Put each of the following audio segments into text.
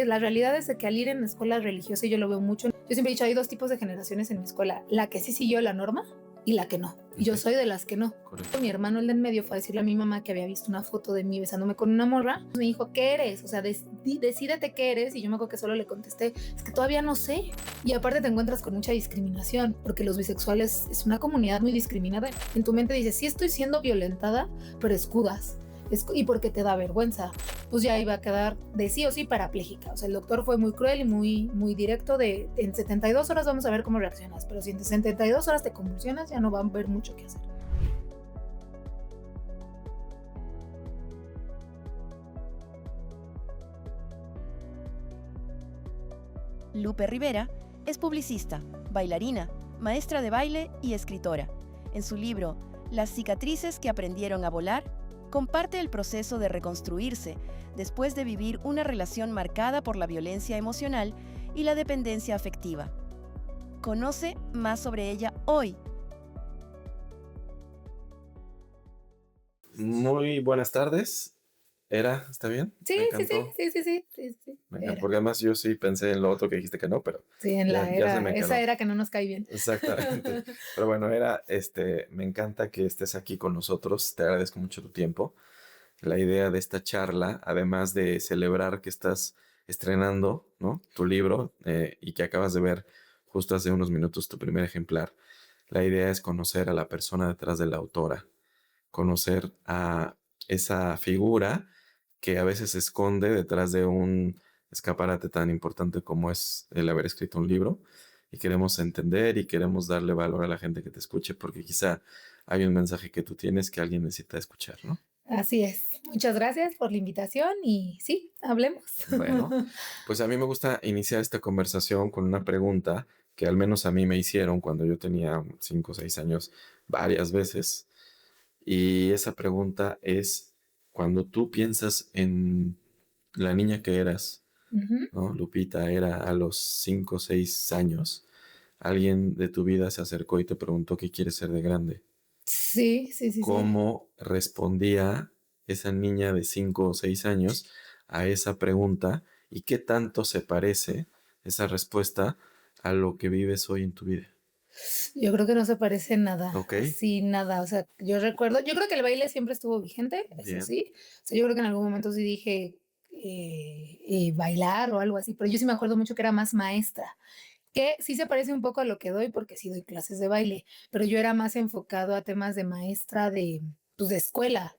la realidad es de que al ir en escuelas religiosas, y yo lo veo mucho, yo siempre he dicho, hay dos tipos de generaciones en mi escuela, la que sí siguió la norma y la que no. Y yo soy de las que no. Correcto. Mi hermano, el de en medio, fue a decirle a mi mamá que había visto una foto de mí besándome con una morra. Me dijo, ¿qué eres? O sea, decídete qué eres. Y yo me acuerdo que solo le contesté, es que todavía no sé. Y aparte te encuentras con mucha discriminación, porque los bisexuales es una comunidad muy discriminada. En tu mente dices, sí estoy siendo violentada, pero escudas. Y porque te da vergüenza, pues ya iba a quedar de sí o sí parapléjica. O sea, el doctor fue muy cruel y muy directo de en 72 horas vamos a ver cómo reaccionas, pero si en 72 horas te convulsionas ya no va a haber mucho que hacer. Lupe Rivera es publicista, bailarina, maestra de baile y escritora. En su libro Las cicatrices que aprendieron a volar, comparte el proceso de reconstruirse después de vivir una relación marcada por la violencia emocional y la dependencia afectiva. Conoce más sobre ella hoy. Muy buenas tardes. ¿Está bien? Sí, Me sí, encantó. sí. Porque además yo sí pensé en lo otro que dijiste que no, pero Sí, en la ya se era, me quedó. esa era que no nos cae bien. Exactamente. Pero bueno, me encanta que estés aquí con nosotros. Te agradezco mucho tu tiempo. La idea de esta charla, además de celebrar que estás estrenando, ¿no?, tu libro y que acabas de ver justo hace unos minutos tu primer ejemplar, la idea es conocer a la persona detrás de la autora, conocer a esa figura que a veces se esconde detrás de un escaparate tan importante como es el haber escrito un libro. Y queremos entender y queremos darle valor a la gente que te escuche, porque quizá hay un mensaje que tú tienes que alguien necesita escuchar, ¿no? Así es. Muchas gracias por la invitación y sí, hablemos. Bueno, pues a mí me gusta iniciar esta conversación con una pregunta que al menos a mí me hicieron cuando yo tenía 5 o 6 años varias veces. Y esa pregunta es, cuando tú piensas en la niña que eras, Ujú. ¿no? Lupita era a los 5 o 6 años. Alguien de tu vida se acercó y te preguntó qué quieres ser de grande. Sí. ¿Cómo respondía esa niña de 5 o 6 años a esa pregunta y qué tanto se parece esa respuesta a lo que vives hoy en tu vida? Yo creo que no se parece nada, Ok, así nada. O sea, yo creo que el baile siempre estuvo vigente, eso bien. sí. O sea, yo creo que en algún momento sí dije bailar o algo así, pero yo sí me acuerdo mucho que era más maestra, que sí se parece un poco a lo que doy porque sí doy clases de baile, pero yo era más enfocado a temas de maestra pues de escuela.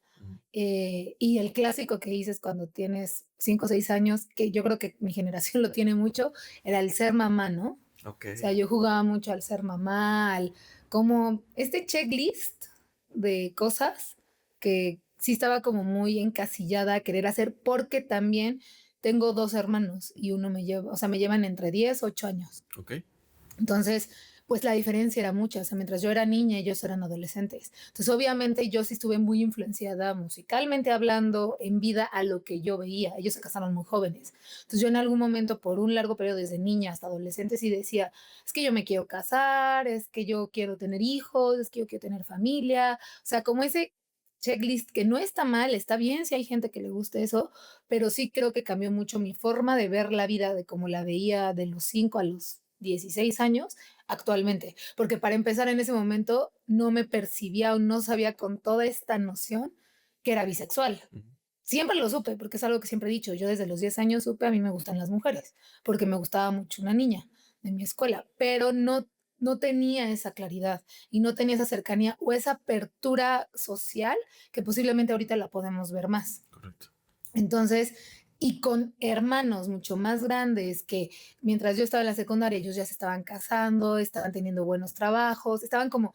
Y el clásico que dices cuando tienes 5 o 6 años, que yo creo que mi generación lo tiene mucho, era el ser mamá, ¿no? Ok. O sea, yo jugaba mucho al ser mamá, como este checklist de cosas que sí estaba como muy encasillada a querer hacer porque también tengo dos hermanos y uno o sea, me llevan entre 10 8 años. Ok. Entonces, pues la diferencia era mucha. O sea, mientras yo era niña, ellos eran adolescentes. Entonces, obviamente, yo sí estuve muy influenciada musicalmente hablando en vida a lo que yo veía. Ellos se casaron muy jóvenes. Entonces, yo en algún momento, por un largo periodo, desde niña hasta adolescente, sí decía, es que yo me quiero casar, es que yo quiero tener hijos, es que yo quiero tener familia. O sea, como ese checklist que no está mal, está bien si hay gente que le guste eso, pero sí creo que cambió mucho mi forma de ver la vida de como la veía de los 5 a los 16 años actualmente, porque para empezar en ese momento no me percibía o no sabía con toda esta noción que era bisexual. Ujú. Siempre lo supe, porque es algo que siempre he dicho. Yo desde los 10 años supe a mí me gustan las mujeres, porque me gustaba mucho una niña de mi escuela, pero no tenía esa claridad y no tenía esa cercanía o esa apertura social que posiblemente ahorita la podemos ver más. Correcto. Entonces, y con hermanos mucho más grandes que mientras yo estaba en la secundaria, ellos ya se estaban casando, estaban teniendo buenos trabajos, estaban como,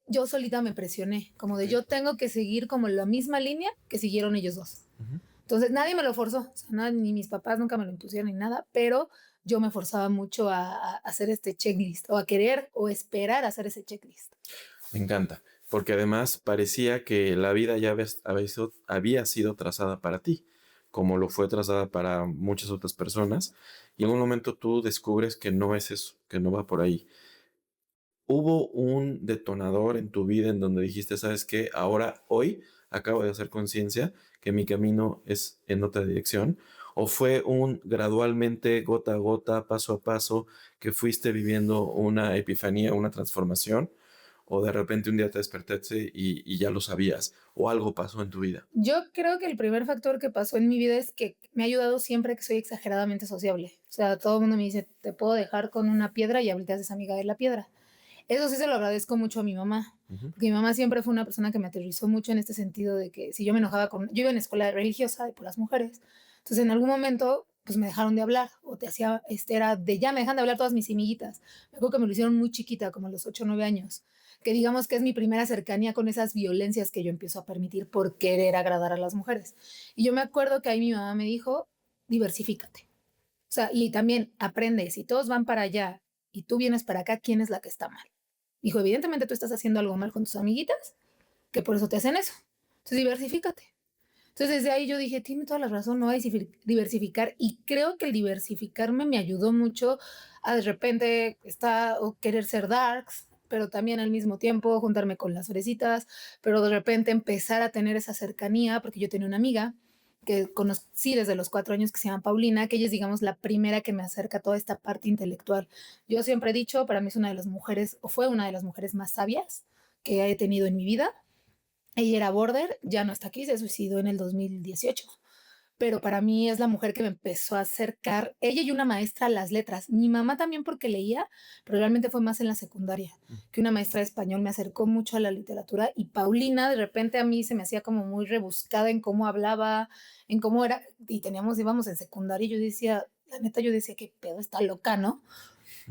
yo solita me presioné, como de Ok. yo tengo que seguir como la misma línea que siguieron ellos dos. Ujú. Entonces, nadie me lo forzó, o sea, ni mis papás nunca me lo impusieron ni nada, pero yo me forzaba mucho a hacer este checklist o a querer o esperar hacer ese checklist. Me encanta, porque además parecía que la vida ya había sido trazada para ti, como lo fue trazada para muchas otras personas, y en un momento tú descubres que no es eso, que no va por ahí. ¿Hubo un detonador en tu vida en donde dijiste, sabes qué, hoy acabo de hacer conciencia que mi camino es en otra dirección? ¿O fue un gradualmente, gota a gota, paso a paso, que fuiste viviendo una epifanía, una transformación? ¿O de repente un día te despertaste y ya lo sabías? ¿O algo pasó en tu vida? Yo creo que el primer factor que pasó en mi vida es que me ha ayudado siempre que soy exageradamente sociable. O sea, todo el mundo me dice, te puedo dejar con una piedra y ahorita te haces amiga de la piedra. Eso sí se lo agradezco mucho a mi mamá, Ujú. porque mi mamá siempre fue una persona que me aterrizó mucho en este sentido de que si yo me enojaba con... Yo iba en escuela religiosa de puras mujeres, entonces en algún momento pues me dejaron de hablar o te hacía, era de ya me dejan de hablar todas mis amiguitas. Me acuerdo que me lo hicieron muy chiquita, como a los 8 o 9 años, que digamos que es mi primera cercanía con esas violencias que yo empiezo a permitir por querer agradar a las mujeres. Y yo me acuerdo que ahí mi mamá me dijo, diversifícate. O sea, y también aprende, si todos van para allá y tú vienes para acá, ¿quién es la que está mal? Dijo, evidentemente tú estás haciendo algo mal con tus amiguitas, que por eso te hacen eso. Entonces, diversifícate. Entonces, desde ahí yo dije, tiene toda la razón, no hay diversificar. Y creo que el diversificarme me ayudó mucho a de repente o querer ser darks, pero también al mismo tiempo juntarme con las fresitas, pero de repente empezar a tener esa cercanía, porque yo tenía una amiga que conocí desde los 4 años que se llama Paulina, que ella es, digamos, la primera que me acerca a toda esta parte intelectual. Yo siempre he dicho, para mí es una de las mujeres, o fue una de las mujeres más sabias que he tenido en mi vida. Ella era border, ya no está aquí, se suicidó en el 2018. Pero para mí es la mujer que me empezó a acercar, ella y una maestra a las letras. Mi mamá también porque leía, pero realmente fue más en la secundaria, que una maestra de español me acercó mucho a la literatura y Paulina de repente a mí se me hacía como muy rebuscada en cómo hablaba, en cómo era, y íbamos en secundaria y yo decía, la neta yo decía, qué pedo, está loca, ¿no?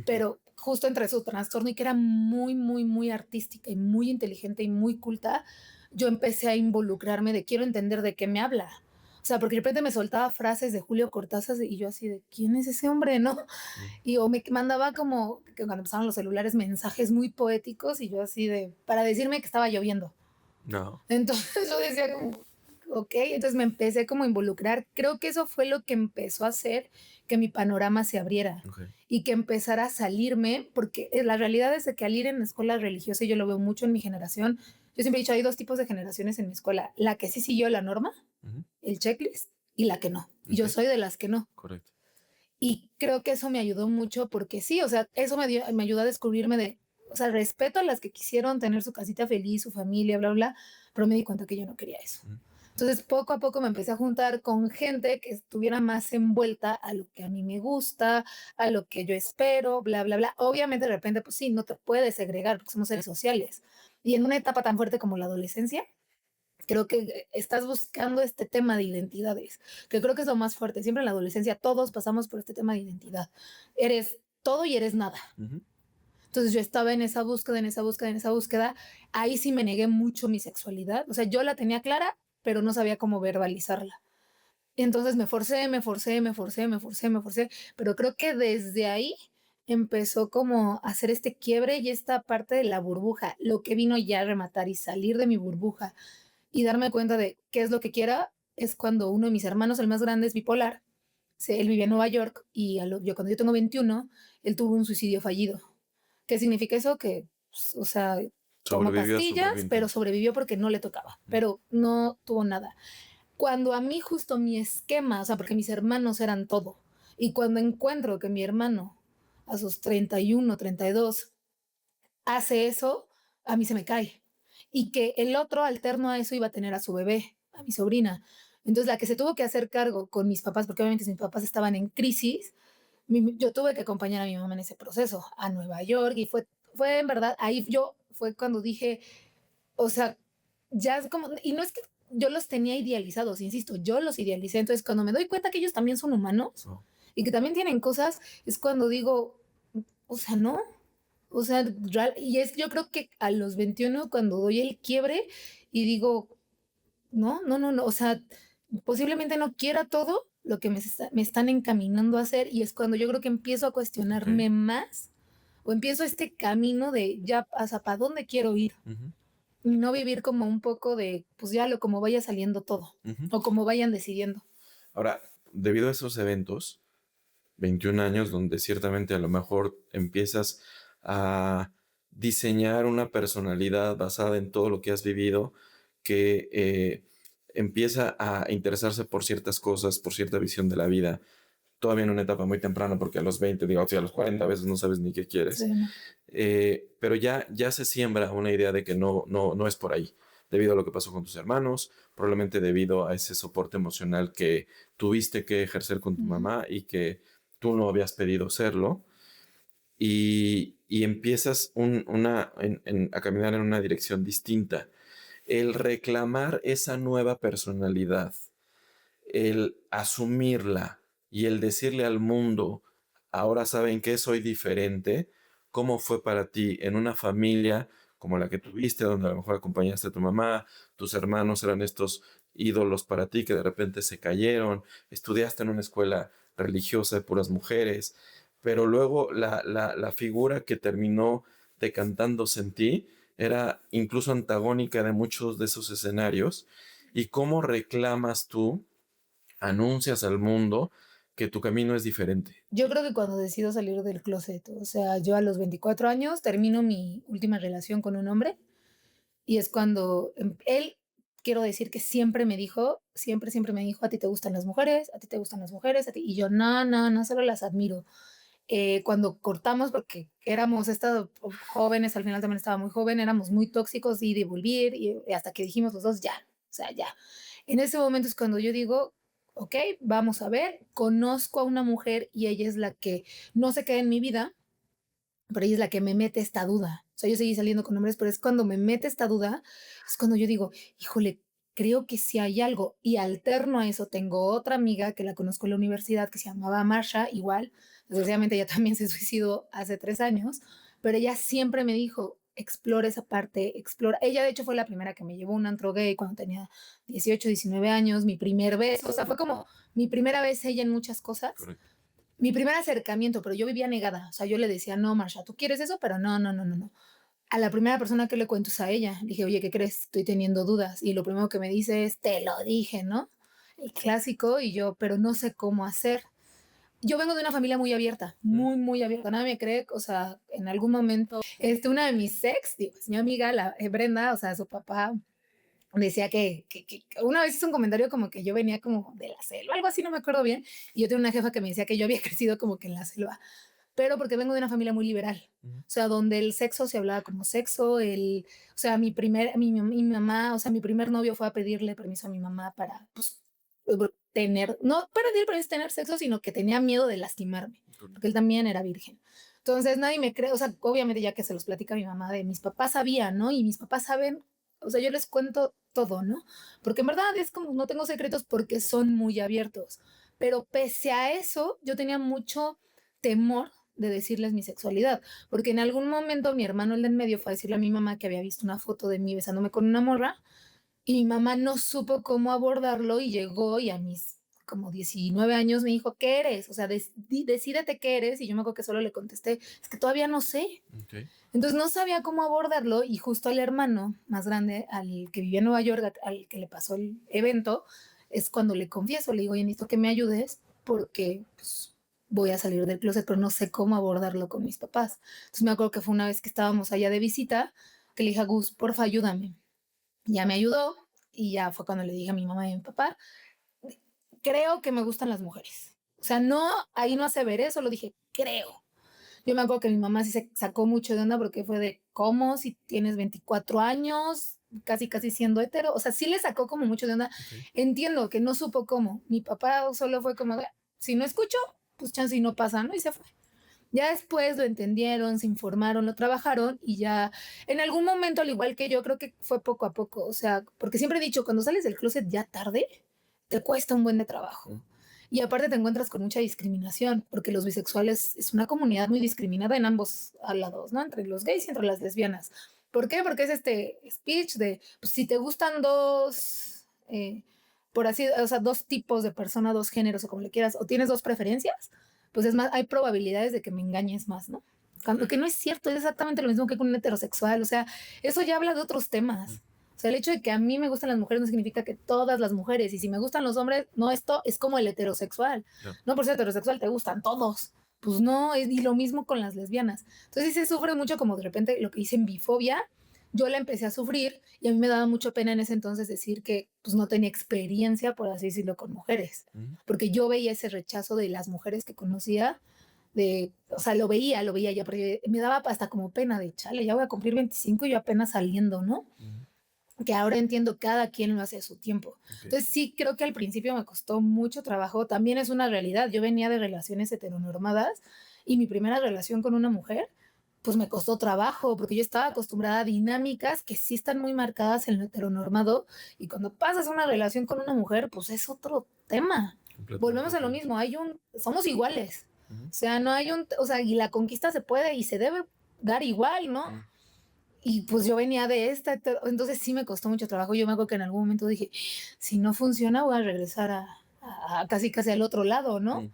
Pero justo entre su trastorno y que era muy, muy, muy artística y muy inteligente y muy culta, yo empecé a involucrarme de quiero entender de qué me habla. O sea, porque de repente me soltaba frases de Julio Cortázar y yo así de, ¿quién es ese hombre, no? Y o me mandaba como, que cuando empezaron los celulares, mensajes muy poéticos y yo así de, para decirme que estaba lloviendo. No. Entonces yo decía como, ok, entonces me empecé como a involucrar. Creo que eso fue lo que empezó a hacer que mi panorama se abriera Ok. y que empezara a salirme, porque la realidad es de que al ir en la escuela religiosa, y yo lo veo mucho en mi generación, yo siempre he dicho, hay 2 tipos de generaciones en mi escuela, la que sí siguió la norma, Ujú. el checklist, y la que no. Y yo Ok. soy de las que no. Correcto. Y creo que eso me ayudó mucho porque sí, o sea, eso me ayudó a descubrirme de, o sea, respeto a las que quisieron tener su casita feliz, su familia, bla, bla, pero me di cuenta que yo no quería eso. Ujú. Entonces, poco a poco me empecé a juntar con gente que estuviera más envuelta a lo que a mí me gusta, a lo que yo espero, bla, bla, bla. Obviamente, de repente, pues sí, no te puedes segregar porque somos seres sociales. Y en una etapa tan fuerte como la adolescencia, creo que estás buscando este tema de identidades, que creo que es lo más fuerte. Siempre en la adolescencia todos pasamos por este tema de identidad. Eres todo y eres nada. Ujú. Entonces yo estaba en esa búsqueda, en esa búsqueda, en esa búsqueda. Ahí sí me negué mucho mi sexualidad. O sea, yo la tenía clara, pero no sabía cómo verbalizarla. Entonces me forcé, me forcé, me forcé, me forcé, me forcé. Pero creo que desde ahí empezó como a hacer este quiebre y esta parte de la burbuja, lo que vino ya a rematar y salir de mi burbuja y darme cuenta de qué es lo que quiera, es cuando uno de mis hermanos, el más grande, es bipolar. Él vivía en Nueva York y cuando yo tengo 21, él tuvo un suicidio fallido. ¿Qué significa eso? Que, pues, o sea, tomó Sobrevivió a su propio pastillas, pero intento. sobrevivió porque no le tocaba, pero no tuvo nada. Cuando a mí justo mi esquema, o sea, porque mis hermanos eran todo, y cuando encuentro que mi hermano a sus 31, 32 hace eso, a mí se me cae. Y que el otro alterno a eso iba a tener a su bebé, a mi sobrina. Entonces, la que se tuvo que hacer cargo con mis papás, porque obviamente mis papás estaban en crisis, yo tuve que acompañar a mi mamá en ese proceso a Nueva York y fue en verdad, ahí fue cuando dije, o sea, ya es como, y no es que yo los tenía idealizados, insisto, yo los idealicé. Entonces, cuando me doy cuenta que ellos también son humanos Oh. y que también tienen cosas, es cuando digo, o sea, no, o sea, y es yo creo que a los 21 cuando doy el quiebre y digo, no, no, no, no, o sea, posiblemente no quiera todo lo que me están encaminando a hacer y es cuando yo creo que empiezo a Ok. cuestionarme más o empiezo este camino de ya, hasta para dónde quiero ir Ujú. y no vivir como un poco de, pues ya lo como vaya saliendo todo Ujú. o como vayan decidiendo. Ahora, debido a esos eventos, 21 años donde ciertamente a lo mejor empiezas a diseñar una personalidad basada en todo lo que has vivido, que empieza a interesarse por ciertas cosas, por cierta visión de la vida, todavía en una etapa muy temprana, porque a los 20, digo, o sea, a los 40 a veces no sabes ni qué quieres, Sí, no. pero ya se siembra una idea de que no es por ahí, debido a lo que pasó con tus hermanos, probablemente debido a ese soporte emocional que tuviste que ejercer con tu Ujú. mamá y que tú no habías pedido serlo, y empiezas a caminar en una dirección distinta. El reclamar esa nueva personalidad, el asumirla y el decirle al mundo, ahora saben que soy diferente, ¿cómo fue para ti en una familia como la que tuviste, donde a lo mejor acompañaste a tu mamá, tus hermanos eran estos ídolos para ti que de repente se cayeron, estudiaste en una escuela religiosa de puras mujeres, pero luego la figura que terminó decantándose en ti era incluso antagónica de muchos de esos escenarios? ¿Y cómo reclamas tú, anuncias al mundo que tu camino es diferente? Yo creo que cuando decido salir del closet, o sea, yo a los 24 años termino mi última relación con un hombre y es cuando él, quiero decir que siempre me dijo, siempre me dijo, a ti te gustan las mujeres, a ti te gustan las mujeres, a ti. Y yo, no, no, no, solo las admiro. Cuando cortamos, porque éramos jóvenes, al final también estaba muy joven, éramos muy tóxicos y de volver, y hasta que dijimos los dos, ya, o sea, ya. En ese momento es cuando yo digo, ok, vamos a ver, conozco a una mujer y ella es la que no se queda en mi vida, pero ella es la que me mete esta duda. O sea, yo seguí saliendo con hombres, pero es cuando me mete esta duda, es cuando yo digo, híjole, creo que sí hay algo. Y alterno a eso, tengo otra amiga que la conozco en la universidad que se llamaba Marsha, igual. Desgraciadamente ella también se suicidó hace 3 años, pero ella siempre me dijo, explora esa parte, explora. Ella, de hecho, fue la primera que me llevó a un antro gay cuando tenía 18, 19 años, mi primer beso. O sea, fue como mi primera vez ella en muchas cosas, Correcto. mi primer acercamiento, pero yo vivía negada. O sea, yo le decía, no, Marsha, ¿tú quieres eso? Pero no, no, no, no, no. A la primera persona que le cuento es a ella. Le dije, oye, ¿qué crees? Estoy teniendo dudas. Y lo primero que me dice es, te lo dije, ¿no? El clásico. Y yo, pero no sé cómo hacer. Yo vengo de una familia muy abierta, Mm. muy, muy abierta. Nadie me cree, o sea, en algún momento, una de mis ex, digo, es mi amiga, Brenda, o sea, su papá decía que una vez hizo un comentario como que yo venía como de la selva, algo así, no me acuerdo bien, y yo tenía una jefa que me decía que yo había crecido como que en la selva, pero porque vengo de una familia muy liberal, Ujú. o sea, donde el sexo se hablaba como sexo, o sea, mi mamá, o sea, mi primer novio fue a pedirle permiso a mi mamá para, pues, tener, no para pedir permiso tener sexo, sino que tenía miedo de lastimarme, porque él también era virgen. Entonces nadie me cree, o sea, obviamente ya que se los platica mi mamá de mis papás sabían, ¿no? Y mis papás saben, o sea, yo les cuento todo, ¿no? Porque en verdad es como, no tengo secretos porque son muy abiertos. Pero pese a eso, yo tenía mucho temor de decirles mi sexualidad, porque en algún momento mi hermano, el de en medio, fue a decirle a mi mamá que había visto una foto de mí besándome con una morra y mi mamá no supo cómo abordarlo y llegó y a mis como 19 años me dijo, ¿qué eres? O sea, decídete qué eres. Y yo me acuerdo que solo le contesté, es que todavía no sé. Okay. Entonces no sabía cómo abordarlo y justo al hermano más grande, al que vivía en Nueva York, al que le pasó el evento, es cuando le confieso, le digo, oye, necesito que me ayudes porque pues, voy a salir del closet, pero no sé cómo abordarlo con mis papás. Entonces me acuerdo que fue una vez que estábamos allá de visita, que le dije a Gus, porfa, ayúdame. Ya me ayudó y ya fue cuando le dije a mi mamá y a mi papá, creo que me gustan las mujeres. O sea, no, ahí no aseveré, solo dije, creo. Yo me acuerdo que mi mamá sí se sacó mucho de onda porque fue de, ¿cómo? Si tienes 24 años, casi siendo hetero. O sea, sí le sacó como mucho de onda. Okay. Entiendo que no supo cómo. Mi papá solo fue como, si no escucho, pues chance y no pasa, ¿no? Y se fue. Ya después lo entendieron, se informaron, lo trabajaron y ya en algún momento, al igual que yo, creo que fue poco a poco. O sea, porque siempre he dicho, cuando sales del closet ya tarde, te cuesta un buen de trabajo. Mm. Y aparte te encuentras con mucha discriminación, porque los bisexuales es una comunidad muy discriminada en ambos lados, ¿no? Entre los gays y entre las lesbianas. ¿Por qué? Porque es este speech de, pues si te gustan dos, por así, o sea, dos tipos de persona, dos géneros o como le quieras, o tienes dos preferencias, pues es más, hay probabilidades de que me engañes más, ¿no? Cuando que no es cierto, es exactamente lo mismo que con un heterosexual, o sea, eso ya habla de otros temas. O sea, el hecho de que a mí me gustan las mujeres no significa que todas las mujeres, y si me gustan los hombres, no, esto es como el heterosexual. No. No por ser heterosexual te gustan todos. Pues no, y lo mismo con las lesbianas. Entonces sí se sufre mucho como de repente lo que dicen bifobia, yo la empecé a sufrir y a mí me daba mucha pena en ese entonces decir que pues no tenía experiencia, por así decirlo, con mujeres, Ujú. porque yo veía ese rechazo de las mujeres que conocía, o sea, lo veía ya, porque me daba hasta como pena de chale, ya voy a cumplir 25 y yo apenas saliendo, ¿no? Ujú. Que ahora entiendo cada quien lo hace a su tiempo. Ok. Entonces sí creo que al principio me costó mucho trabajo, también es una realidad, yo venía de relaciones heteronormadas y mi primera relación con una mujer, pues me costó trabajo, porque yo estaba acostumbrada a dinámicas que sí están muy marcadas en lo heteronormado y cuando pasas una relación con una mujer, pues es otro tema. Completamente Volvemos a lo diferente. mismo, somos iguales. Ujú. O sea, no hay o sea, y la conquista se puede y se debe dar igual, ¿no? Ujú. Y pues yo venía de entonces sí me costó mucho trabajo. Yo me acuerdo que en algún momento dije, si no funciona, voy a regresar a casi casi al otro lado, ¿no? Mm.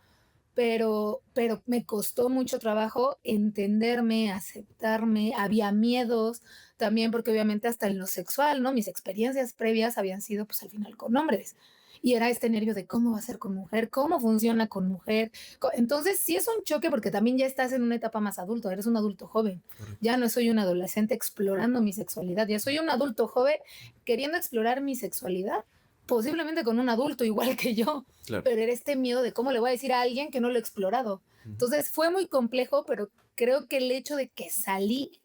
Pero me costó mucho trabajo entenderme, aceptarme, había miedos también, porque obviamente hasta en lo sexual, ¿no? Mis experiencias previas habían sido pues al final con hombres. Y era este nervio de cómo va a ser con mujer, cómo funciona con mujer. Entonces sí es un choque porque también ya estás en una etapa más adulto, eres un adulto joven. Correcto. Ya no soy un adolescente explorando mi sexualidad, ya soy un adulto joven queriendo explorar mi sexualidad, posiblemente con un adulto igual que yo, Claro. pero era este miedo de cómo le voy a decir a alguien que no lo he explorado. Ujú. Entonces fue muy complejo, pero creo que el hecho de que salí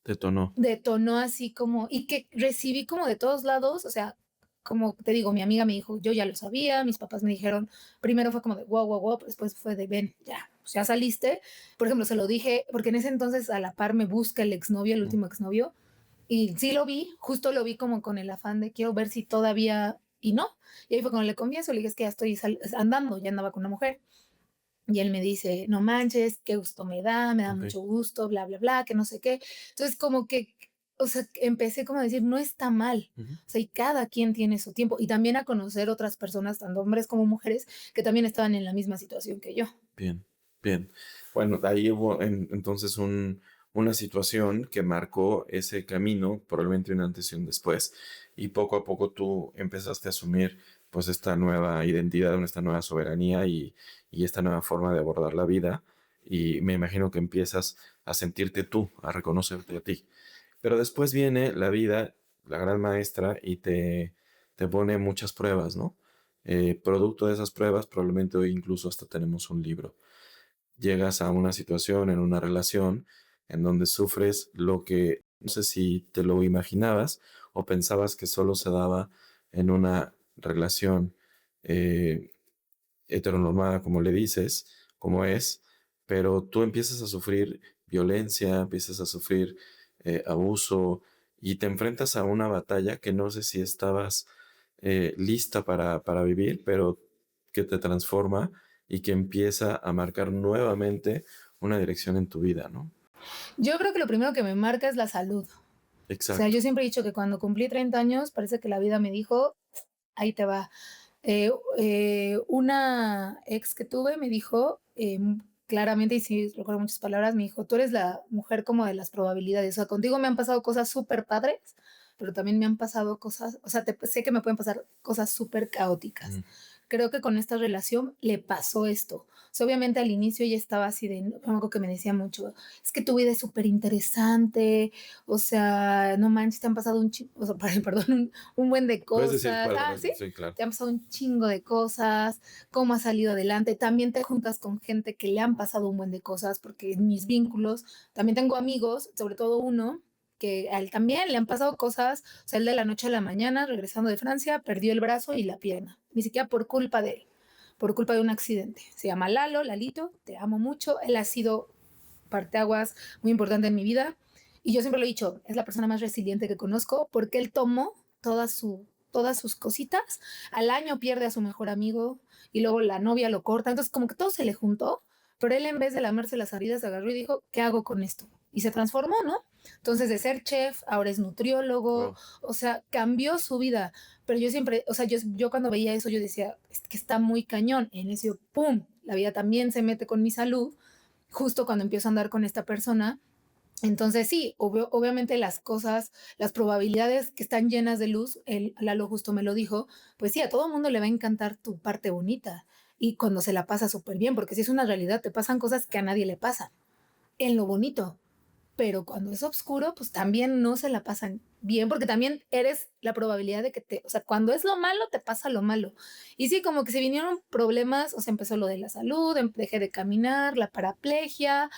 Detonó. detonó así como, y que recibí como de todos lados, o sea, como te digo, mi amiga me dijo, yo ya lo sabía, mis papás me dijeron, primero fue como de wow, wow, wow, después fue de ven, ya, pues ya saliste. Por ejemplo, se lo dije, porque en ese entonces a la par me busca el exnovio, el Mm. último exnovio, y sí lo vi, justo lo vi como con el afán de quiero ver si todavía, y no. Y ahí fue cuando le confieso, le dije, es que ya estoy andando, ya andaba con una mujer. Y él me dice, no manches, qué gusto me da Ok. mucho gusto, bla, bla, bla, que no sé qué. Entonces, como que, o sea, empecé como a decir, no está mal. Ujú. O sea, y cada quien tiene su tiempo. Y también a conocer otras personas, tanto hombres como mujeres, que también estaban en la misma situación que yo. Bien, bien. Bueno, ahí hubo entonces una situación que marcó ese camino, probablemente un antes y un después, y poco a poco tú empezaste a asumir pues esta nueva identidad, esta nueva soberanía y esta nueva forma de abordar la vida, y me imagino que empiezas a sentirte tú, a reconocerte a ti. Pero después viene la vida, la gran maestra, y te pone muchas pruebas, ¿no? Producto de esas pruebas, probablemente hoy incluso hasta tenemos un libro. Llegas a una situación, en una relación, en donde sufres lo que no sé si te lo imaginabas o pensabas que solo se daba en una relación eh, heteronormada, como le dices, como es, pero tú empiezas a sufrir violencia, empiezas a sufrir abuso y te enfrentas a una batalla que no sé si estabas lista para vivir, pero que te transforma y que empieza a marcar nuevamente una dirección en tu vida, ¿no? Yo creo que lo primero que me marca es la salud. O sea, Exacto. yo siempre he dicho que cuando cumplí 30 años, parece que la vida me dijo, ahí te va. Una ex que tuve me dijo claramente, y sí recuerdo muchas palabras, me dijo, tú eres la mujer como de las probabilidades, o sea, contigo me han pasado cosas súper padres, pero también me han pasado cosas, o sea, sé que me pueden pasar cosas súper caóticas. Mm. Creo que con esta relación le pasó esto. O sea, obviamente al inicio ella estaba así de, no, algo que me decía mucho, es que tu vida es súper interesante, o sea, no manches, te han pasado o sea, perdón, un buen de Puedes decir cosas. cuál, Ah, sí, sí, claro. te han pasado un chingo de cosas, cómo has salido adelante. También te juntas con gente que le han pasado un buen de cosas, porque en mis vínculos también tengo amigos, sobre todo uno, que a él también le han pasado cosas. O sea, él de la noche a la mañana, regresando de Francia, perdió el brazo y la pierna, ni siquiera por culpa de él, por culpa de un accidente. Se llama Lalito, te amo mucho. Él ha sido parteaguas muy importante en mi vida. Y yo siempre lo he dicho, es la persona más resiliente que conozco porque él tomó todas sus cositas. Al año pierde a su mejor amigo y luego la novia lo corta. Entonces, como que todo se le juntó, pero él en vez de lamerse las heridas agarró y dijo, ¿qué hago con esto? Y se transformó, ¿no? Entonces, de ser chef, ahora es nutriólogo, Wow. o sea, cambió su vida. Pero yo siempre, o sea, yo cuando veía eso, yo decía, es que está muy cañón. En eso, ¡pum! La vida también se mete con mi salud justo cuando empiezo a andar con esta persona. Entonces sí, obviamente las cosas, las probabilidades que están llenas de luz, Lalo justo me lo dijo, pues sí, a todo mundo le va a encantar tu parte bonita y cuando se la pasa súper bien, porque si es una realidad, te pasan cosas que a nadie le pasan, en lo bonito. pero cuando es oscuro, pues también no se la pasan bien, porque también eres la probabilidad de que o sea, cuando es lo malo, te pasa lo malo. Y sí, como que se vinieron problemas, o sea, empezó lo de la salud, dejé de caminar, la paraplegia,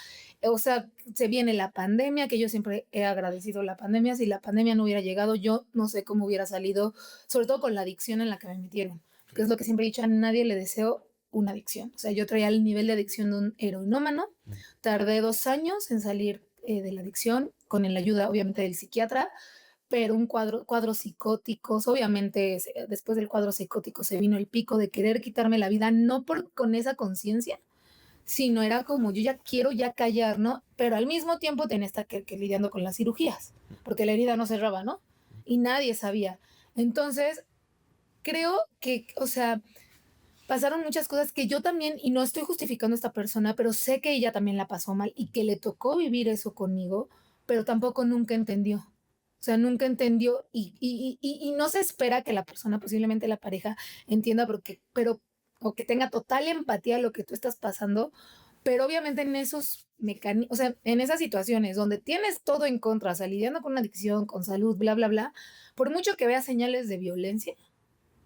o sea, se viene la pandemia, que yo siempre he agradecido la pandemia. Si la pandemia no hubiera llegado, yo no sé cómo hubiera salido, sobre todo con la adicción en la que me metieron, que es lo que siempre he dicho, a nadie le deseo una adicción. O sea, yo traía el nivel de adicción de un heroinómano, tardé 2 años en salir de la adicción, con la ayuda obviamente del psiquiatra, pero cuadros psicóticos, obviamente después del cuadro psicótico se vino el pico de querer quitarme la vida, no con esa conciencia, sino era como yo ya quiero ya callar, ¿no? Pero al mismo tiempo tenía estar que lidiando con las cirugías, porque la herida no cerraba, ¿no? Y nadie sabía. Entonces, creo que, o sea, pasaron muchas cosas que yo también, y no estoy justificando a esta persona, pero sé que ella también la pasó mal y que le tocó vivir eso conmigo, pero tampoco nunca entendió. O sea, nunca entendió y no se espera que la persona, posiblemente la pareja, entienda pero, o que tenga total empatía a lo que tú estás pasando, pero obviamente en esos mecanismos, o sea, en esas situaciones donde tienes todo en contra, o sea, lidiando con una adicción, con salud, bla, bla, bla, por mucho que veas señales de violencia,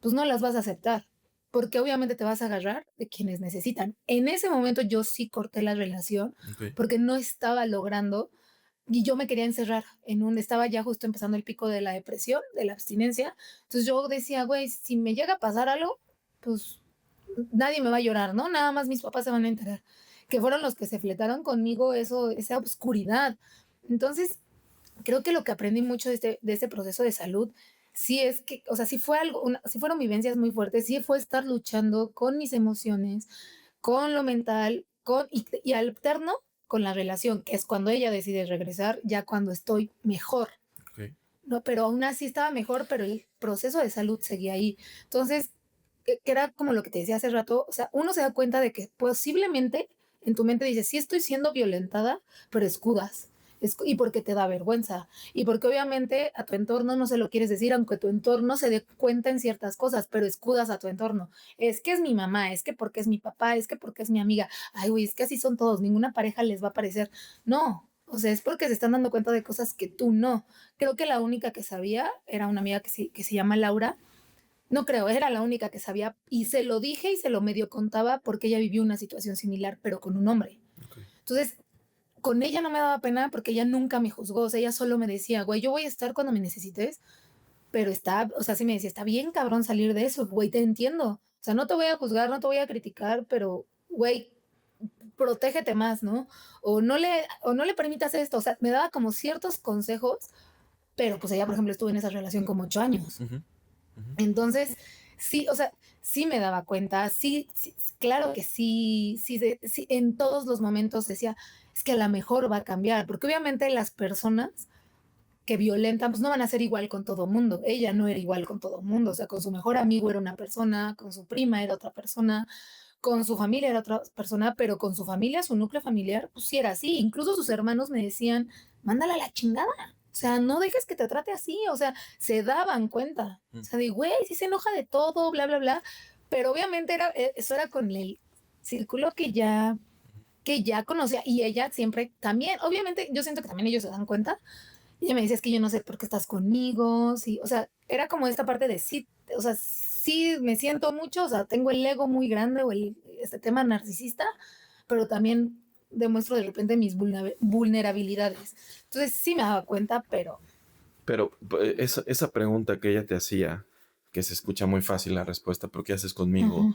pues no las vas a aceptar, porque obviamente te vas a agarrar de quienes necesitan. En ese momento yo sí corté la relación Ok. porque no estaba logrando y yo me quería encerrar estaba ya justo empezando el pico de la depresión, de la abstinencia. Entonces yo decía, güey, si me llega a pasar algo, pues nadie me va a llorar, ¿no? Nada más mis papás se van a enterar, que fueron los que se fletaron conmigo eso, esa oscuridad. Entonces, creo que lo que aprendí mucho de este proceso de salud, sí es que, o sea, sí fue sí fueron vivencias muy fuertes, sí fue estar luchando con mis emociones, con lo mental, y alterno con la relación, que es cuando ella decide regresar, ya cuando estoy mejor, Ok. ¿no? Pero aún así estaba mejor, pero el proceso de salud seguía ahí. Entonces, que era como lo que te decía hace rato, o sea, uno se da cuenta de que posiblemente en tu mente dices, sí estoy siendo violentada, pero escudas. Y porque te da vergüenza. Y porque obviamente a tu entorno no se lo quieres decir, aunque tu entorno se dé cuenta en ciertas cosas, pero escudas a tu entorno. Es que es mi mamá, es que porque es mi papá, es que porque es mi amiga. Ay, güey, es que así son todos, ninguna pareja les va a parecer. No, o sea, es porque se están dando cuenta de cosas que tú no. Creo que la única que sabía era una amiga que se llama Laura. No creo, era la única que sabía y se lo dije y se lo medio contaba porque ella vivió una situación similar, pero con un hombre. Ok. Entonces, con ella no me daba pena porque ella nunca me juzgó, o sea, ella solo me decía, güey, yo voy a estar cuando me necesites, pero o sea, sí me decía, está bien cabrón salir de eso, güey, te entiendo. O sea, no te voy a juzgar, no te voy a criticar, pero, güey, protégete más, ¿no? O no le permitas esto, o sea, me daba como ciertos consejos, pero pues ella, por ejemplo, estuvo en esa relación como 8 años. Ujú, ujú. Entonces, sí, o sea, sí me daba cuenta, sí, sí, claro que sí, sí, sí, en todos los momentos decía, es que a lo mejor va a cambiar, porque obviamente las personas que violentan, pues no van a ser igual con todo mundo. Ella no era igual con todo mundo, o sea, con su mejor amigo era una persona, con su prima era otra persona, con su familia era otra persona, pero con su familia, su núcleo familiar, pues sí era así. Incluso sus hermanos me decían, mándala a la chingada. O sea, no dejes que te trate así. O sea, se daban cuenta. O Mm. sea, de, güey, sí se enoja de todo, bla, bla, bla. Pero obviamente eso era con el círculo que ya conocía. Y ella siempre también, obviamente, yo siento que también ellos se dan cuenta. Y ella me decía, es que yo no sé por qué estás conmigo. Sí, o sea, era como esta parte de sí, o sea, sí me siento mucho, o sea, tengo el ego muy grande o este tema narcisista, pero también demuestro de repente mis vulnerabilidades. Entonces sí me daba cuenta, pero Pero esa pregunta que ella te hacía, que se escucha muy fácil la respuesta, ¿pero qué haces conmigo? ujú,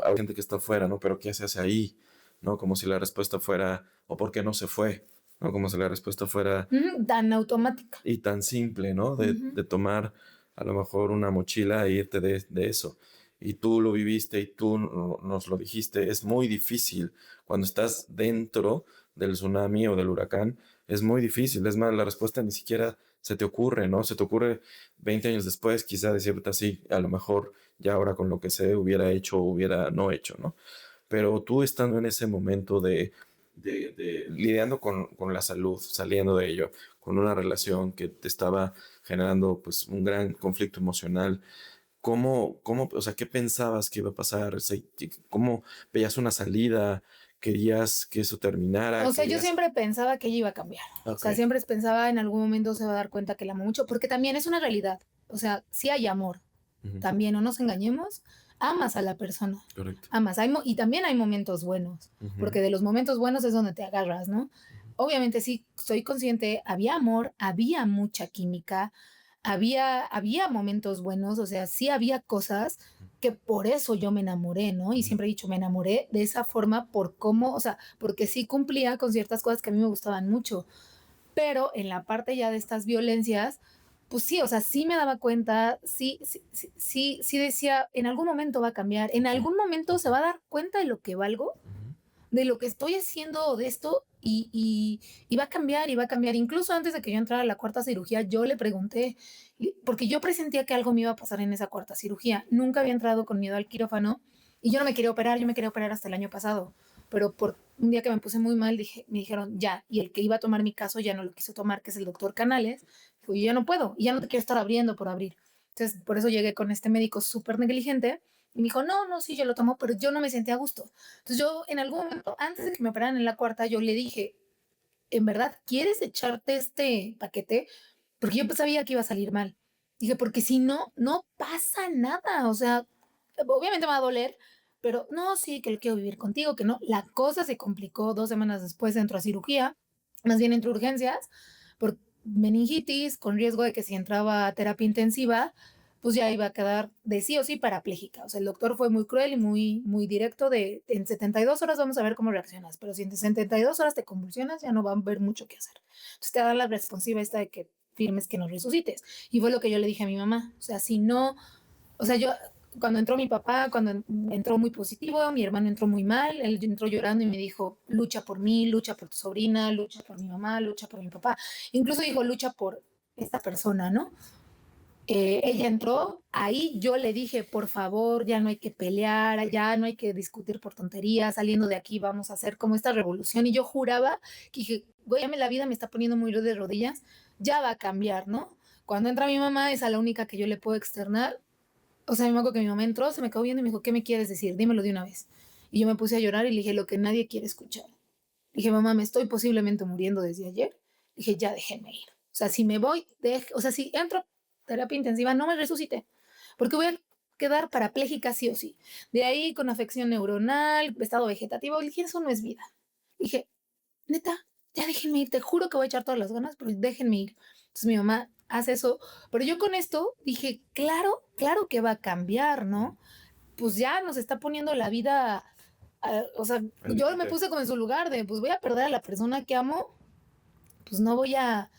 Hay gente que está afuera, ¿no? Pero ¿qué se hace ahí? ¿No? Como si la respuesta fuera, ¿o por qué no se fue? ¿No? Como si la respuesta fuera tan automática. y tan simple, ¿no? De, Ujú. de tomar a lo mejor una mochila e irte de eso. Y tú lo viviste y tú nos lo dijiste. Es muy difícil cuando estás dentro del tsunami o del huracán. Es muy difícil. Es más, la respuesta ni siquiera se te ocurre, ¿no? Se te ocurre 20 años después, quizá decirte así, a lo mejor ya ahora con lo que sé hubiera hecho o hubiera no hecho, ¿no? Pero tú estando en ese momento de lidiando con la salud, saliendo de ello, con una relación que te estaba generando pues un gran conflicto emocional, o sea, qué pensabas que iba a pasar? O sea, ¿cómo veías una salida? ¿Querías que eso terminara? O sea, yo ¿Querías? siempre pensaba que ella iba a cambiar. O Ok. sea, siempre pensaba en algún momento se va a dar cuenta que la amo mucho, porque también es una realidad. O sea, sí hay amor. Ujú, También, no nos engañemos, amas a la persona. correcto. Amas. Y también hay momentos buenos, Ujú, porque de los momentos buenos es donde te agarras, ¿no? ujú, Obviamente sí, soy consciente, había amor, había mucha química, había momentos buenos, o sea, sí había cosas que por eso yo me enamoré, ¿no? Y ujú, siempre he dicho, me enamoré de esa forma por cómo, o sea, porque sí cumplía con ciertas cosas que a mí me gustaban mucho, pero en la parte ya de estas violencias, pues sí, o sea, sí me daba cuenta, sí decía, en algún momento va a cambiar, en ujú, algún momento se va a dar cuenta de lo que valgo, ujú, de lo que estoy haciendo de esto y va a cambiar y va a cambiar. Incluso antes de que yo entrara a la cuarta cirugía, yo le pregunté, porque yo presentía que algo me iba a pasar en esa cuarta cirugía. Nunca había entrado con miedo al quirófano y yo no me quería operar, yo me quería operar hasta el año pasado. Pero por un día que me puse muy mal, me dijeron ya, y el que iba a tomar mi caso ya no lo quiso tomar, que es el doctor Canales. Fui, yo ya no puedo, y ya no te quiero estar abriendo por abrir. Entonces, por eso llegué con este médico súper negligente y me dijo, no, no, sí, yo lo tomo, pero yo no me sentía a gusto. Entonces yo en algún momento, antes de que me operaran en la cuarta, yo le dije, ¿en verdad quieres echarte este paquete? Porque yo pues sabía que iba a salir mal. Dije, porque si no, no pasa nada. O sea, obviamente me va a doler, pero no, sí, que lo quiero vivir contigo, que no. La cosa se complicó 2 semanas después, entró a cirugía, más bien entró a urgencias, por meningitis, con riesgo de que si entraba a terapia intensiva, pues ya iba a quedar de sí o sí parapléjica. O sea, el doctor fue muy cruel y muy directo de en 72 horas vamos a ver cómo reaccionas, pero si en 72 horas te convulsionas ya no va a haber mucho que hacer. Entonces te da la responsiva esta de que firmes que no resucites. Y fue lo que yo le dije a mi mamá. O sea, si no, o sea, yo cuando entró mi papá, cuando entró muy positivo, mi hermano entró muy mal, él entró llorando y me dijo, lucha por mí, lucha por tu sobrina, lucha por mi mamá, lucha por mi papá. Incluso dijo, lucha por esta persona, ¿no? Ella entró, ahí yo le dije, por favor, ya no hay que pelear, ya no hay que discutir por tonterías, saliendo de aquí vamos a hacer como esta revolución. Y yo juraba que dije, güey, la vida me está poniendo muy de rodillas, ya va a cambiar, ¿no? Cuando entra mi mamá, es a la única que yo le puedo externar. O sea, me acuerdo que mi mamá entró, se me quedó viendo y me dijo, ¿qué me quieres decir? Dímelo de una vez. Y yo me puse a llorar y le dije, lo que nadie quiere escuchar. Le dije, mamá, me estoy posiblemente muriendo desde ayer. Le dije, ya déjenme ir. O sea, si me voy, o sea, si entro a terapia intensiva, no me resucite, porque voy a quedar parapléjica sí o sí. De ahí con afección neuronal, estado vegetativo. Le dije, eso no es vida. Le dije, neta, ya déjenme ir, te juro que voy a echar todas las ganas, pero déjenme ir. Entonces mi mamá hace eso, pero yo con esto dije, claro, claro que va a cambiar, ¿no? Pues ya nos está poniendo la vida, o sea, al yo me límite. puse como en su lugar de, pues voy a perder a la persona que amo, pues no voy a,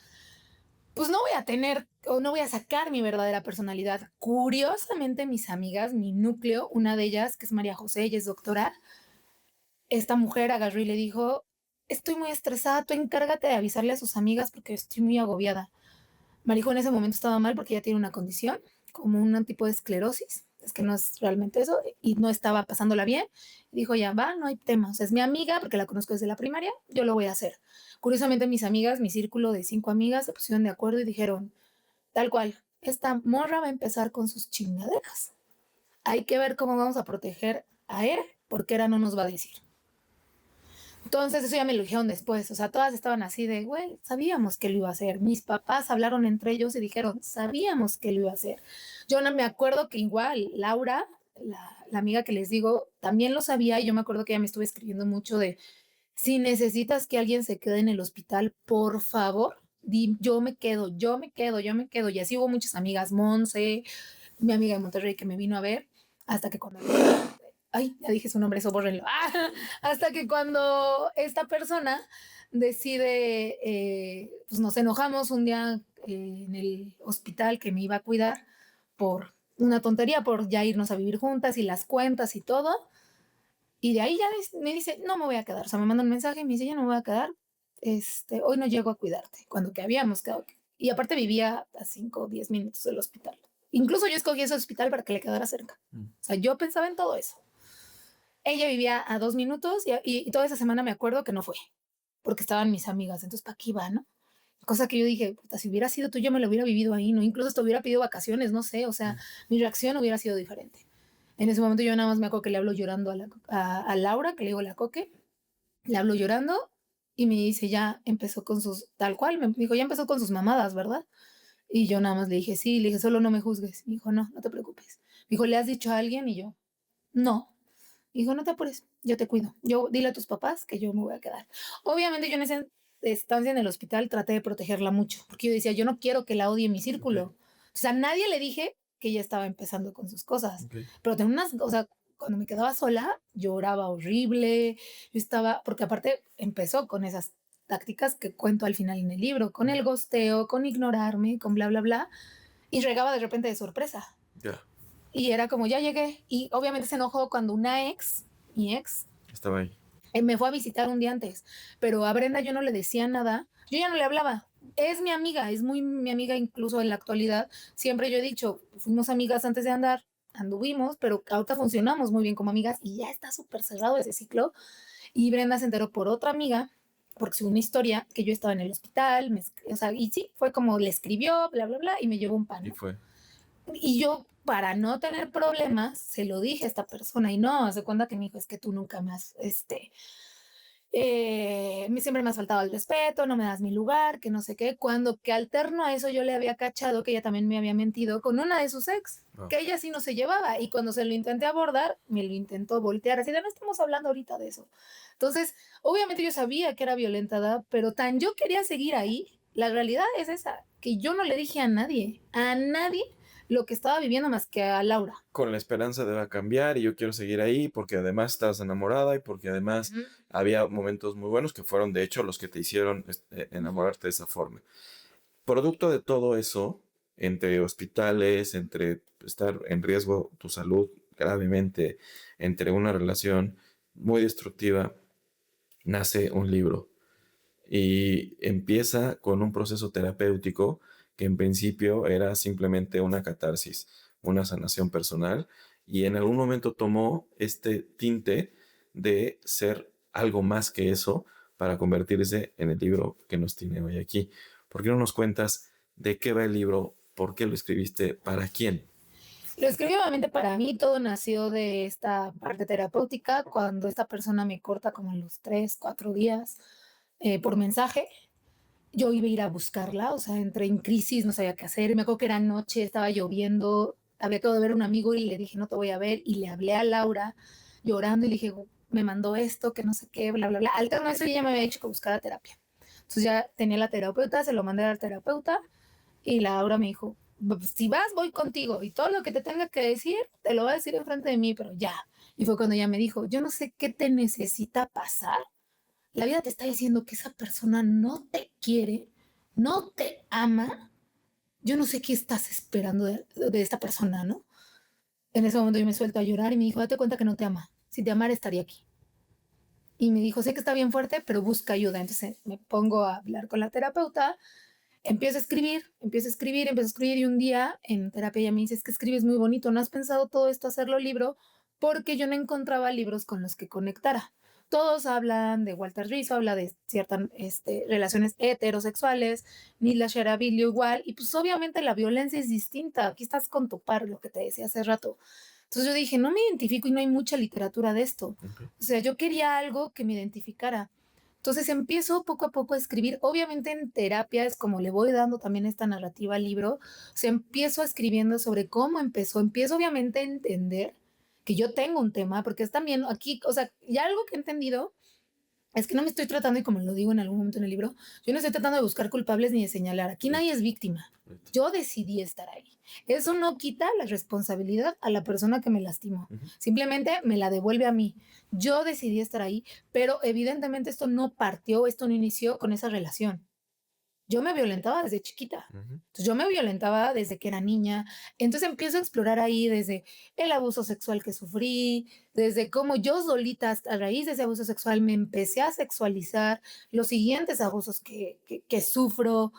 pues no voy a tener o no voy a sacar mi verdadera personalidad. Curiosamente, mis amigas, mi núcleo, una de ellas, que es María José, ella es doctora, esta mujer agarró y le dijo, estoy muy estresada, tú encárgate de avisarle a sus amigas porque estoy muy agobiada. Marijo en ese momento estaba mal porque ella tiene una condición, como un tipo de esclerosis, es que no es realmente eso, y no estaba pasándola bien. Y dijo, ya va, no hay tema, o sea, es mi amiga porque la conozco desde la primaria, yo lo voy a hacer. Curiosamente, mis amigas, mi círculo de 5 amigas, se pusieron de acuerdo y dijeron, tal cual, esta morra va a empezar con sus chingaderas. Hay que ver cómo vamos a proteger a él, porque Era no nos va a decir. Entonces eso ya me lo dijeron después, o sea, todas estaban así de, güey, sabíamos que lo iba a hacer. Mis papás hablaron entre ellos y dijeron, sabíamos que lo iba a hacer. Yo no me acuerdo que igual Laura, la amiga que les digo, también lo sabía y yo me acuerdo que ella me estuvo escribiendo mucho de, si necesitas que alguien se quede en el hospital, por favor, yo me quedo, yo me quedo, yo me quedo. Y así hubo muchas amigas, Monse, mi amiga de Monterrey que me vino a ver, hasta que cuando ay, ya dije su nombre, eso bórrenlo. Hasta que cuando esta persona decide, pues nos enojamos un día en el hospital que me iba a cuidar por una tontería, por ya irnos a vivir juntas y las cuentas y todo. Y de ahí ya me dice, no me voy a quedar. O sea, me manda un mensaje y me dice, ya no me voy a quedar. Hoy no llego a cuidarte, cuando que habíamos quedado. Y aparte vivía a 5 o 10 minutos del hospital. Incluso yo escogí ese hospital para que le quedara cerca. O sea, yo pensaba en todo eso. Ella vivía a 2 minutos y toda esa semana me acuerdo que no fue, porque estaban mis amigas, entonces ¿para qué iba, no? Cosa que yo dije, puta, si hubiera sido tú, yo me lo hubiera vivido ahí, ¿no? Incluso te hubiera pedido vacaciones, no sé, o sea, mi reacción hubiera sido diferente. En ese momento yo nada más me acuerdo que le hablo llorando a Laura, que le digo la Coque, le hablo llorando y me dice, ya empezó con sus, tal cual, me dijo, ya empezó con sus mamadas, ¿verdad? Y yo nada más le dije, sí, le dije, solo no me juzgues. Me dijo, no, no te preocupes. Me dijo, ¿le has dicho a alguien? Y yo, no. Dijo, no te apures, yo te cuido. Yo dile a tus papás que yo me voy a quedar. Obviamente yo en esa estancia en el hospital traté de protegerla mucho, porque yo decía, yo no quiero que la odie en mi círculo. Ok, O sea, a nadie le dije que ella estaba empezando con sus cosas, ok. pero tenía unas, o sea, cuando me quedaba sola, lloraba horrible. Yo estaba, porque aparte empezó con esas tácticas que cuento al final en el libro, con el gosteo, con ignorarme, con bla, bla, bla, y regaba de repente de sorpresa. Ya, Y era como, ya llegué. Y obviamente se enojó cuando una ex, mi ex, estaba ahí. me fue a visitar un día antes. Pero a Brenda yo no le decía nada. Yo ya no le hablaba. Es mi amiga, es muy mi amiga incluso en la actualidad. Siempre yo he dicho, fuimos amigas antes de andar, anduvimos, pero ahorita funcionamos muy bien como amigas y ya está súper cerrado ese ciclo. Y Brenda se enteró por otra amiga, porque es una historia que yo estaba en el hospital, o sea, y sí, fue como le escribió, bla, bla, bla, y me llevó un pan, Y ¿no? fue. Y yo, para no tener problemas, se lo dije a esta persona y no, hace cuenta que me dijo, es que tú nunca me has, siempre me has faltado al respeto, no me das mi lugar, que no sé qué, cuando que alterno a eso yo le había cachado que ella también me había mentido con una de sus ex, Wow. que ella sí no se llevaba y cuando se lo intenté abordar, me lo intentó voltear, así de no estamos hablando ahorita de eso. Entonces, obviamente yo sabía que era violentada, pero tan yo quería seguir ahí, la realidad es esa, que yo no le dije a nadie lo que estaba viviendo más que a Laura. Con la esperanza de va a cambiar y yo quiero seguir ahí porque además estabas enamorada y porque además Ujú. había momentos muy buenos que fueron de hecho los que te hicieron enamorarte de esa forma. Producto de todo eso, entre hospitales, entre estar en riesgo tu salud gravemente, entre una relación muy destructiva, nace un libro y empieza con un proceso terapéutico que en principio era simplemente una catarsis, una sanación personal, y en algún momento tomó este tinte de ser algo más que eso para convertirse en el libro que nos tiene hoy aquí. ¿Por qué no nos cuentas de qué va el libro? ¿Por qué lo escribiste? ¿Para quién? Lo escribí obviamente para mí, todo nació de esta parte terapéutica, cuando esta persona me corta como en los 3, 4 días por mensaje. Yo iba a ir a buscarla, o sea, entré en crisis, no sabía qué hacer. Me acuerdo que era noche, estaba lloviendo, había acabado de ver a un amigo y le dije, no te voy a ver. Y le hablé a Laura llorando y le dije, me mandó esto, que no sé qué, bla, bla, bla. Al terminar eso ella me había dicho que buscara terapia. Entonces ya tenía la terapeuta, se lo mandé al terapeuta y Laura me dijo, si vas, voy contigo y todo lo que te tenga que decir, te lo voy a decir enfrente de mí, pero ya. Y fue cuando ella me dijo, yo no sé qué te necesita pasar. La vida te está diciendo que esa persona no te quiere, no te ama. Yo no sé qué estás esperando de esta persona, ¿no? En ese momento yo me suelto a llorar y me dijo, date cuenta que no te ama. Si te amara, estaría aquí. Y me dijo, sé que está bien fuerte, pero busca ayuda. Entonces me pongo a hablar con la terapeuta, empiezo a escribir, empiezo a escribir, empiezo a escribir y un día en terapia ella me dice, es que escribes muy bonito, ¿no has pensado todo esto hacerlo libro? Porque yo no encontraba libros con los que conectara. Todos hablan de Walter Rizzo, habla de ciertas relaciones heterosexuales, Nila Sharavilio igual, y pues obviamente la violencia es distinta. Aquí estás con tu par, lo que te decía hace rato. Entonces yo dije, no me identifico y no hay mucha literatura de esto. Okay. O sea, yo quería algo que me identificara. Entonces empiezo poco a poco a escribir, obviamente en terapia es como le voy dando también esta narrativa al libro, o sea, empiezo escribiendo sobre cómo empezó, empiezo obviamente a entender que yo tengo un tema, porque es también aquí, o sea, ya algo que he entendido es que no me estoy tratando, y como lo digo en algún momento en el libro, yo no estoy tratando de buscar culpables ni de señalar. Aquí nadie es víctima. Yo decidí estar ahí. Eso no quita la responsabilidad a la persona que me lastimó. Simplemente me la devuelve a mí. Yo decidí estar ahí, pero evidentemente esto no partió, esto no inició con esa relación. Yo me violentaba desde chiquita. Entonces, yo me violentaba desde que era niña. Entonces empiezo a explorar ahí desde el abuso sexual que sufrí, desde cómo yo solita, a raíz de ese abuso sexual, me empecé a sexualizar, los siguientes abusos que sufro,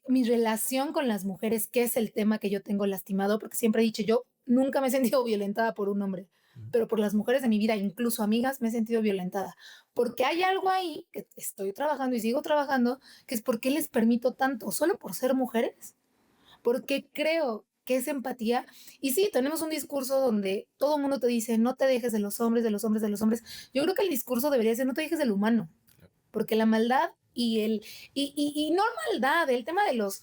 mi relación con las mujeres, que es el tema que yo tengo lastimado, porque siempre he dicho, yo nunca me he sentido violentada por un hombre. pero por las mujeres de mi vida, incluso amigas, me he sentido violentada. Porque hay algo ahí que estoy trabajando y sigo trabajando, que es por qué les permito tanto, solo por ser mujeres, porque creo que es empatía. Y sí, tenemos un discurso donde todo el mundo te dice, no te dejes de los hombres, de los hombres, de los hombres. Yo creo que el discurso debería ser, no te dejes del humano, porque la maldad y no maldad, el tema de los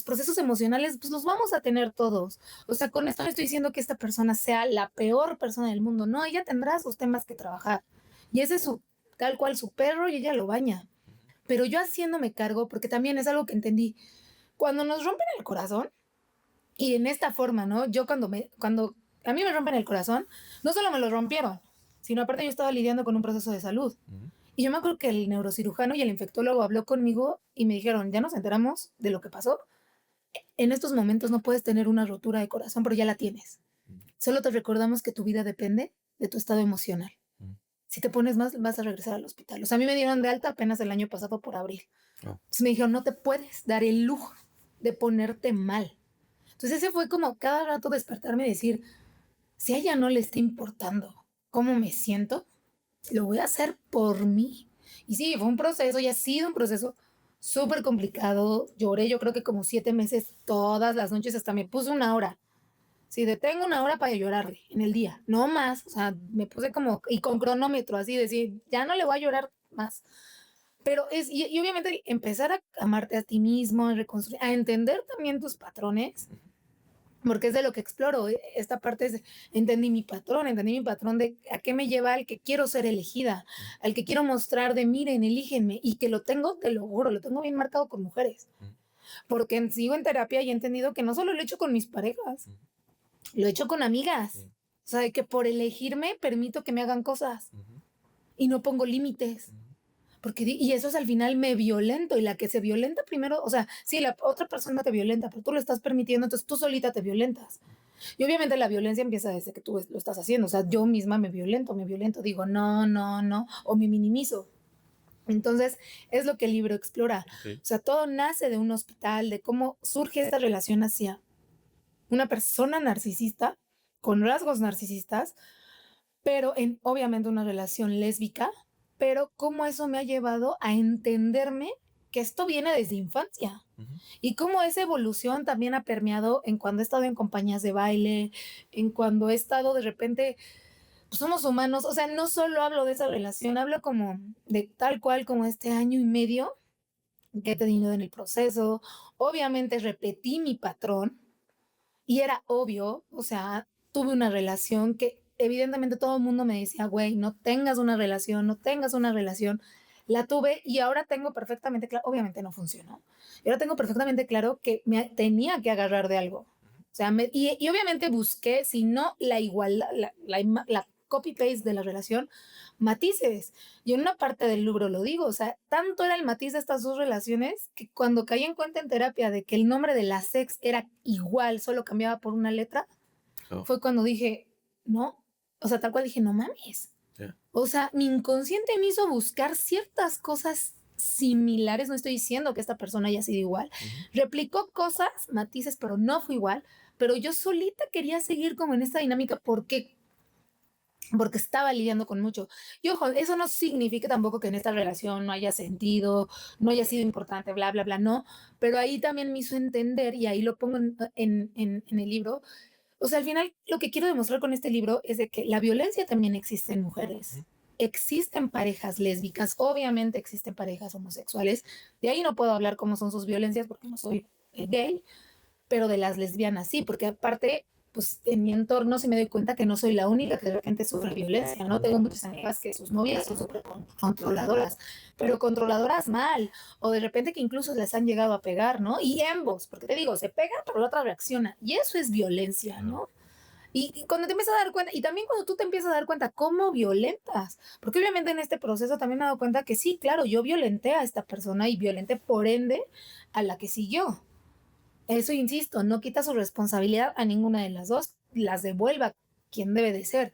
procesos emocionales, pues los vamos a tener todos. O sea, con esto no estoy diciendo que esta persona sea la peor persona del mundo, no, ella tendrá sus temas que trabajar. Y ese es su, tal cual su perro y ella lo baña. Pero yo haciéndome cargo, porque también es algo que entendí, cuando nos rompen el corazón, y en esta forma, ¿no? Yo cuando a mí me rompen el corazón, no solo me lo rompieron, sino aparte yo estaba lidiando con un proceso de salud. Y yo me acuerdo que el neurocirujano y el infectólogo habló conmigo y me dijeron, ya nos enteramos de lo que pasó. En estos momentos no puedes tener una rotura de corazón, pero ya la tienes. Solo te recordamos que tu vida depende de tu estado emocional. Si te pones más, vas a regresar al hospital. O sea, a mí me dieron de alta apenas el año pasado por abril. Entonces me dijeron, no te puedes dar el lujo de ponerte mal. Entonces ese fue como cada rato despertarme y decir, si a ella no le está importando cómo me siento, lo voy a hacer por mí. Y sí, fue un proceso y ha sido un proceso súper complicado. Lloré, yo creo que como 7 meses, todas las noches, hasta me puse una hora. Sí, detengo una hora para llorarle en el día, no más. O sea, me puse como, y con cronómetro, así, decir, ya no le voy a llorar más. Pero y obviamente empezar a amarte a ti mismo, a reconstruir, a entender también tus patrones, porque es de lo que exploro. Esta parte es, entendí mi patrón de a qué me lleva al que quiero ser elegida, al que quiero mostrar de miren, elígenme, y que lo tengo, te lo juro, lo tengo bien marcado con mujeres. Porque sigo en terapia y he entendido que no solo lo he hecho con mis parejas, lo he hecho con amigas. O sea, de que por elegirme permito que me hagan cosas y no pongo límites. Porque, y eso es al final me violento, y la que se violenta primero, o sea, sí, la otra persona te violenta, pero tú lo estás permitiendo, entonces tú solita te violentas. Y obviamente la violencia empieza desde que tú lo estás haciendo, o sea, yo misma me violento, digo no, no, no, o me minimizo. Entonces, es lo que el libro explora. O sea, todo nace de un hospital, de cómo surge esta relación hacia una persona narcisista, con rasgos narcisistas, pero en obviamente una relación lésbica, pero cómo eso me ha llevado a entenderme que esto viene desde infancia y cómo esa evolución también ha permeado en cuando he estado en compañías de baile, en cuando he estado de repente, pues somos humanos, o sea, no solo hablo de esa relación, hablo como de tal cual como este año y medio que he tenido en el proceso. Obviamente repetí mi patrón y era obvio, o sea, tuve una relación que evidentemente todo el mundo me decía, güey, no tengas una relación, no tengas una relación. La tuve y ahora tengo perfectamente claro, obviamente no funcionó. Y ahora tengo perfectamente claro que me tenía que agarrar de algo. O sea, y obviamente busqué, si no la igualdad, la copy-paste de la relación, matices. Y en una parte del libro lo digo, o sea, tanto era el matiz de estas dos relaciones que cuando caí en cuenta en terapia de que el nombre de la ex era igual, solo cambiaba por una letra, fue cuando dije, no, o sea, tal cual dije, no mames. O sea, mi inconsciente me hizo buscar ciertas cosas similares, no estoy diciendo que esta persona haya sido igual, replicó cosas, matices, pero no fue igual, pero yo solita quería seguir como en esta dinámica porque estaba lidiando con mucho. Y ojo, eso no significa tampoco que en esta relación no haya sentido, no haya sido importante, bla, bla, bla, no, pero ahí también me hizo entender, y ahí lo pongo en el libro. O sea, al final lo que quiero demostrar con este libro es de que la violencia también existe en mujeres. Existen parejas lésbicas, obviamente existen parejas homosexuales. De ahí no puedo hablar cómo son sus violencias porque no soy gay, pero de las lesbianas sí, porque aparte, pues en mi entorno sí me doy cuenta que no soy la única que de repente sufre violencia, ¿no? Tengo muchas amigas que sus novias son súper controladoras, pero controladoras mal, o de repente que incluso les han llegado a pegar, ¿no? Y ambos, porque te digo, se pegan, pero la otra reacciona, y eso es violencia, ¿no? Y cuando te empiezas a dar cuenta, y también cuando tú te empiezas a dar cuenta cómo violentas, porque obviamente en este proceso también me he dado cuenta que sí, claro, yo violenté a esta persona y violenté por ende a la que siguió. Eso, insisto, no quita su responsabilidad a ninguna de las dos, las devuelva quien debe de ser,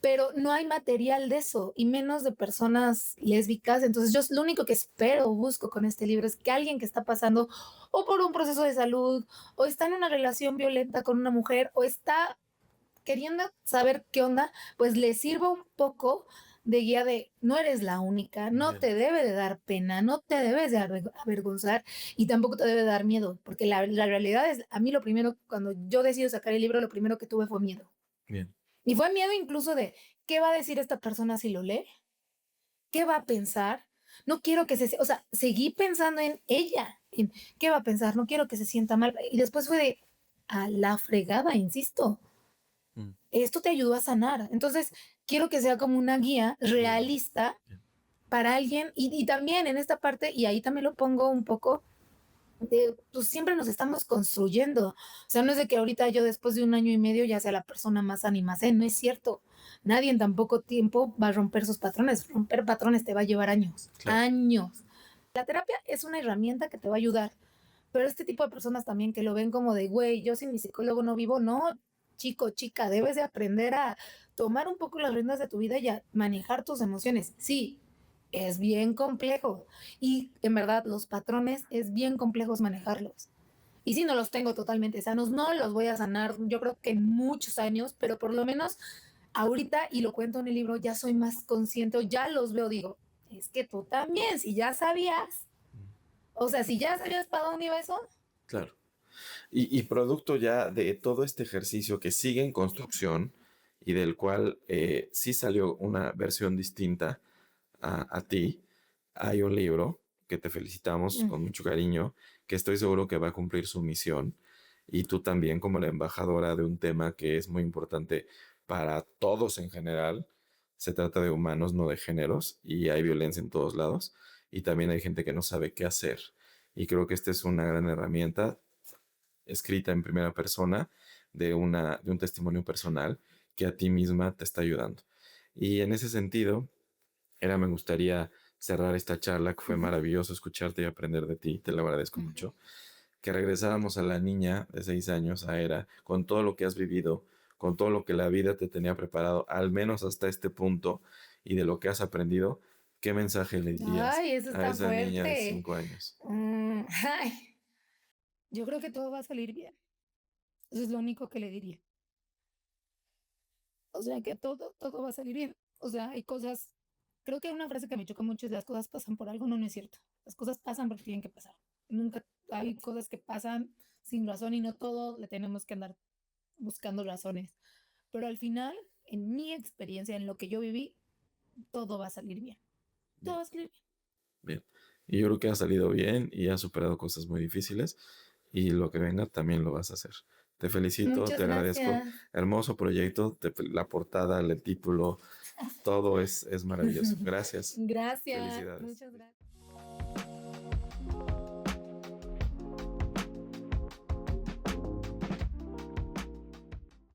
pero no hay material de eso, y menos de personas lésbicas. Entonces yo lo único que espero, busco con este libro es que alguien que está pasando o por un proceso de salud, o está en una relación violenta con una mujer, o está queriendo saber qué onda, pues le sirva un poco de guía de no eres la única, no Bien, te debe de dar pena, no te debes de avergonzar y tampoco te debe de dar miedo, porque la realidad es, a mí lo primero, cuando yo decido sacar el libro, lo primero que tuve fue miedo. bien, Y fue miedo incluso de, ¿qué va a decir esta persona si lo lee? ¿Qué va a pensar? No quiero que o sea, seguí pensando en ella, en qué va a pensar, no quiero que se sienta mal. Y después fue de, a la fregada, insisto, mm, esto te ayudó a sanar. Entonces, quiero que sea como una guía bien, realista bien, para alguien y también en esta parte, y ahí también lo pongo un poco, de, pues siempre nos estamos construyendo. O sea, no es de que ahorita yo después de un año y medio ya sea la persona más ánima, no es cierto. Nadie en tan poco tiempo va a romper sus patrones. Romper patrones te va a llevar años, claro, años. La terapia es una herramienta que te va a ayudar, pero este tipo de personas también que lo ven como de, güey, yo sin mi psicólogo no vivo, no, chico, chica, debes de aprender a tomar un poco las riendas de tu vida y a manejar tus emociones. Sí, es bien complejo y en verdad los patrones es bien complejos manejarlos. Y si no los tengo totalmente sanos, no los voy a sanar, yo creo que en muchos años, pero por lo menos ahorita, y lo cuento en el libro, ya soy más consciente, ya los veo, digo, es que tú también, si ya sabías, mm, o sea, si ya sabías para dónde iba eso, claro. Y producto ya de todo este ejercicio que sigue en construcción y del cual sí salió una versión distinta a ti, hay un libro que te felicitamos mm, con mucho cariño, que estoy seguro que va a cumplir su misión. Y tú también como la embajadora de un tema que es muy importante para todos en general. Se trata de humanos, no de géneros, y hay violencia en todos lados. Y también hay gente que no sabe qué hacer. Y creo que esta es una gran herramienta escrita en primera persona de un testimonio personal que a ti misma te está ayudando. Y en ese sentido, me gustaría cerrar esta charla, que fue ujú, maravilloso escucharte y aprender de ti, te lo agradezco ujú. mucho, que regresáramos a la niña de 6 años, a Era, con todo lo que has vivido, con todo lo que la vida te tenía preparado, al menos hasta este punto, y de lo que has aprendido, ¿qué mensaje le dirías Ay, eso a está esa niña de fuerte. 5 años? Ay, yo creo que todo va a salir bien. Eso es lo único que le diría. O sea, que todo va a salir bien. O sea, hay cosas, creo que una frase que me choca mucho es las cosas pasan por algo, no, no es cierto. Las cosas pasan porque tienen que pasar. Nunca hay cosas que pasan sin razón y no todo le tenemos que andar buscando razones. Pero al final, en mi experiencia, en lo que yo viví, todo va a salir bien. Todo Bien, va a salir bien. bien. Y yo creo que has salido bien y has superado cosas muy difíciles y lo que venga también lo vas a hacer. Te felicito, te Muchas agradezco. gracias. Hermoso proyecto, la portada, el título, todo es maravilloso. Gracias. Gracias. Felicidades. Muchas gracias.